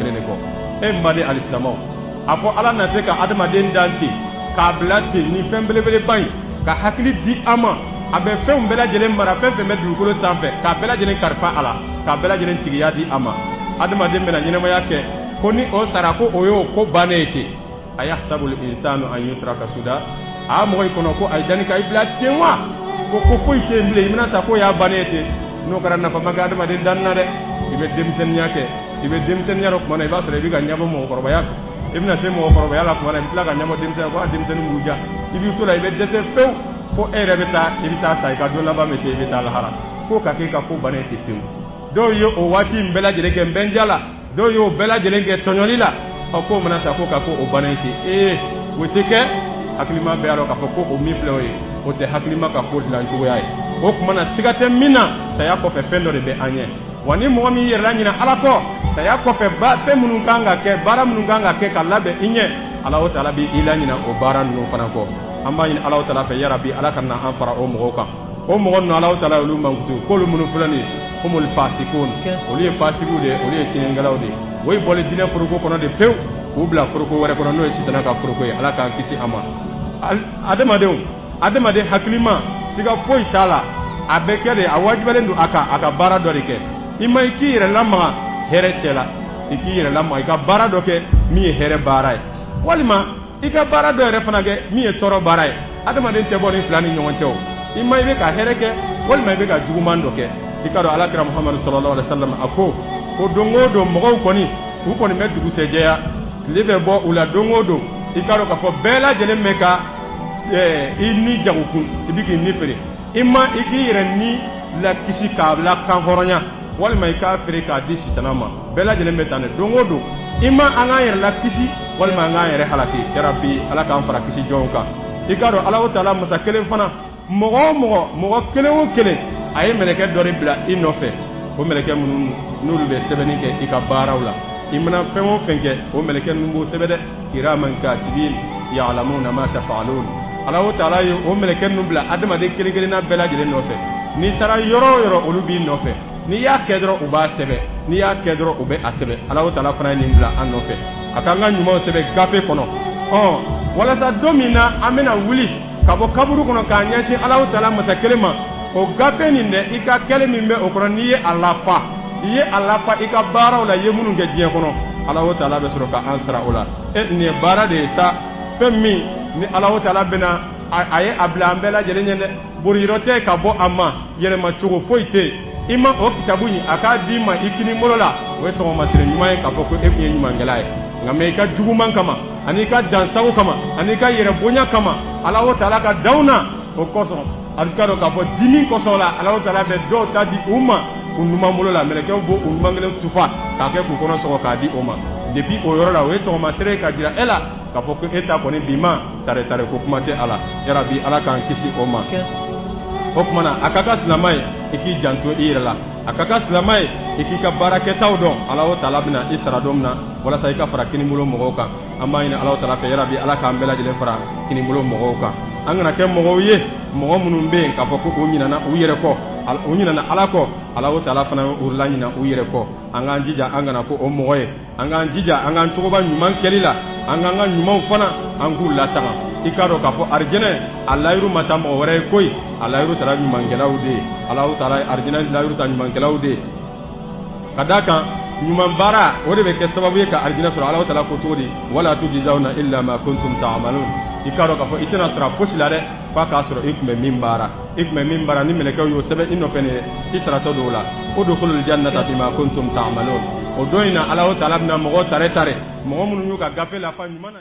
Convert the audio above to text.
kelen de kɔ e mali alisilamaw a fɔ ala na se ka adamaden dan ten k'a bila ten ni fɛn belebeleba in ka hakili di a ma a bɛ fɛnw bɛɛ lajɛlen mara fɛn fɛn bɛ dugukolo sanfɛ k'a bɛɛ lajɛlen kalifa a la k'a bɛɛ lajɛlen tigiya di a ma adamaden bɛna ɲɛnamaya kɛ ko ni o sara ko o y'o ko bannen ye ten a yahsabu l-insanu an yutraka suda a mɔgɔ i kɔnɔ ko a ye dani ka i bila ten wa ko foyi tɛ yen bilen i bɛna ta ko y'a bannen ye ten n'o kɛra nafama kɛ adamaden danni na dɛ i bɛ denmisɛnniya kɛ i bɛ denmisɛnniya dɔ tuma na i b'a sɔrɔ i bɛ ka ɲɛbɔ mɔgɔkɔrɔbaya i bɛna se mɔgɔkɔrɔbaya la tuma na i bɛ tila ka ɲɛbɔ denmisɛnniya ko a denmisɛnnin b'u ja i b'i to la i bɛ dɛsɛ pewu fo e yɛrɛ bɛ taa sa i ka don laban bɛ se i bɛ taa lahara ko ka kɛ i ka ko bannen tɛ pewu dɔw ye o waati in bɛɛ lajɛlen kɛ nbɛnja la dɔw ye o bɛɛ lajɛlen kɛ tɔɲɔli la k'o mana ta ko ka ko o bannen tɛ o se kɛ hakilima bɛɛ y'a dɔn k'a fɔ ko o min filɛ o ye o tɛ hakilima ka ko dilan cogoya ye o tuma na siga tɛ min na saya kɔfɛ fɛn dɔ de bɛ an ɲɛ wa ni mɔgɔ min yɛrɛ la ɲinɛ ala kɔ saya kɔfɛ fɛn minnu kan ka kɛ baara minnu kan ka kɛ ka labɛn i ɲɛ ala taala bɛ i la ɲinɛ o baara ninnu fana kɔ an b'a ɲini ala taala fɛ yarabi ala ka na an fara o mɔgɔw kan o mɔgɔ ninnu ala taala olu mankutu k'olu minnu filɛ nin ye humul fasikun olu ye fasigiw de olu ye tiɲɛlikɛlaw de o ye bɔli diinɛ foroko kɔnɔ de pewu k'u bila foroko wɛrɛ kɔnɔ n'o ye sitana ka foroko ye ala k'an kisi a ma adamaden hakilima siga foyi t'a la a bɛ kɛ de a wajibalen don a ka baara dɔ de kɛ i ma i k'i yɛrɛ lamaga hɛrɛ cɛ la i k'i yɛrɛ lamaga i ka baara dɔ kɛ min ye hɛrɛ baara ye walima i ka baara dɔ yɛrɛ fana kɛ min ye tɔɔrɔ baara ye adamaden tɛ bɔ ni fila ni ɲɔgɔn cɛ o i ma i bɛ ka hɛrɛ kɛ walima i bɛ ka juguman dɔ kɛ i ka dɔn alakira muhamadu sallallahu alaihi wasallam a ko don o don mɔgɔw kɔni u kɔni bɛ dugusɛjɛya tile bɛ bɔ u la don o don i ka dɔn k'a fɔ bɛɛ lajɛlen bɛ ka i ni jagokun i bɛ k'i ni feere i ma i k'i yɛrɛ ni lakisi k'a la kan hɔrɔnya walima i k'a feere k'a di sitana ma bɛɛ lajɛlen bɛ tan de don o don i ma an k'an yɛrɛ lakisi walima an k'an yɛrɛ halaki yarabi ala k'an fara kisi jɔnw kan i ka dɔn ala taala masa kelen fana mɔgɔ kelen o kelen a ye mɛlɛkɛ dɔ de bila i nɔfɛ o mɛlɛkɛ minnu n'olu bɛ sɛbɛnni kɛ i ka baaraw la i mana fɛn o fɛn kɛ o mɛlɛkɛ ninnu b'o sɛbɛn dɛ kiraman katibin ya'lamuna ma taf'alun ala taala ye o mɛlɛkɛ ninnu bila adamaden kelen kelenna bɛɛ lajɛlen nɔfɛ n'i taara yɔrɔ o yɔrɔ olu b'i nɔfɛ n'i y'a kɛ dɔrɔn u b'a sɛbɛn n'i y'a kɛ dɔrɔn u bɛ a sɛbɛn ala taala fana ye nin bila an nɔfɛ a k'an ka ɲumanw sɛbɛn gafe kɔnɔ walasa don min na an bɛna wuli ka bɔ kaburu kɔnɔ k'a ɲɛsin ala taala masa kelen ma o gafe nin dɛ i ka kɛlen min bɛ o kɔnɔ n'i ye a lafa i ka baaraw la i ye minnu kɛ diɲɛ kɔnɔ ala taala bɛ sɔrɔ ka an sara o la nin ye baara de ye sa fɛn min ni ala taala bɛna a ye a bila an bɛɛ lajɛlen ɲɛ dɛ boriyɔrɔ tɛ ka bɔ a ma yɛlɛma cogo foyi tɛ i ma o kitabu in a k'a d'i ma i kini bolo la o ye tɔgɔmasiri ɲuman ye k'a fɔ ko e tun ye ɲumankɛla ye nka mɛ i ka juguman kama ani i ka dansago kama ani i ka yɛrɛ bonya kama ala taala ka daw na o kosɔn a bɛ ka dɔn k'a fɔ dimi kosɔn la ala taala bɛ dɔw ta di u ma u numan bolo la mɛlɛkɛw b'o u numan kelen tufa k'a kɛ k'u kɔnɔ sɔgɔ k'a di o ma depuis o yɔrɔ la o ye tɔgɔmasere ka jira e la k'a fɔ ko e ta kɔni bi ma tare ko kuma tɛ a la yarabi ala k'an kisi o ma o tuma na a ka kan silamɛ ye i k'i janto i yɛrɛ la a ka kan silamɛ ye i k'i ka baarakɛtaw dɔn ala taala bɛna i sara don min na walasa i ka fara kinibolo mɔgɔw kan an b'a ɲini ala taala fɛ yarabi ala k'an bɛɛ lajɛlen fara kinibolo mɔgɔw kan an kana kɛ mɔgɔw ye mɔgɔ minnu bɛ yen k'a fɔ ko u ɲinana u yɛrɛ kɔ u ɲinana ala kɔ ala taala fana u la ɲina u yɛrɛ kɔ an k'an jija an kana ko o mɔgɔ ye an k'an jija an k'an cogoba ɲuman kɛli la an k'an ka ɲumanw fana an k'u latanga i k'a dɔn k'a fɔ arijinɛ a layiru ma taa mɔgɔ wɛrɛ ye koyi a layiru taara ɲumankɛlaw de ye ala taala arijinɛ layiru ta ɲumankɛlaw de ye ka d'a kan ɲuman baara o de bɛ kɛ sababu ye ka arijinɛ sɔrɔ ala taala ko cogo di wala tujizawna illa ma kuntum ta'malun i k'a dɔn k'a fɔ i tɛna sɔrɔ fosi la dɛ f'a k'a sɔrɔ i tun bɛ min baara ni mɛlɛkɛw y'o sɛbɛn i nɔfɛ nin ye i saratɔ don o la udkhulul jannata bima kuntum ta'malun o don in na ala taala bɛna mɔgɔw tare mɔgɔ minnu y'u ka gafe lafa ɲuman na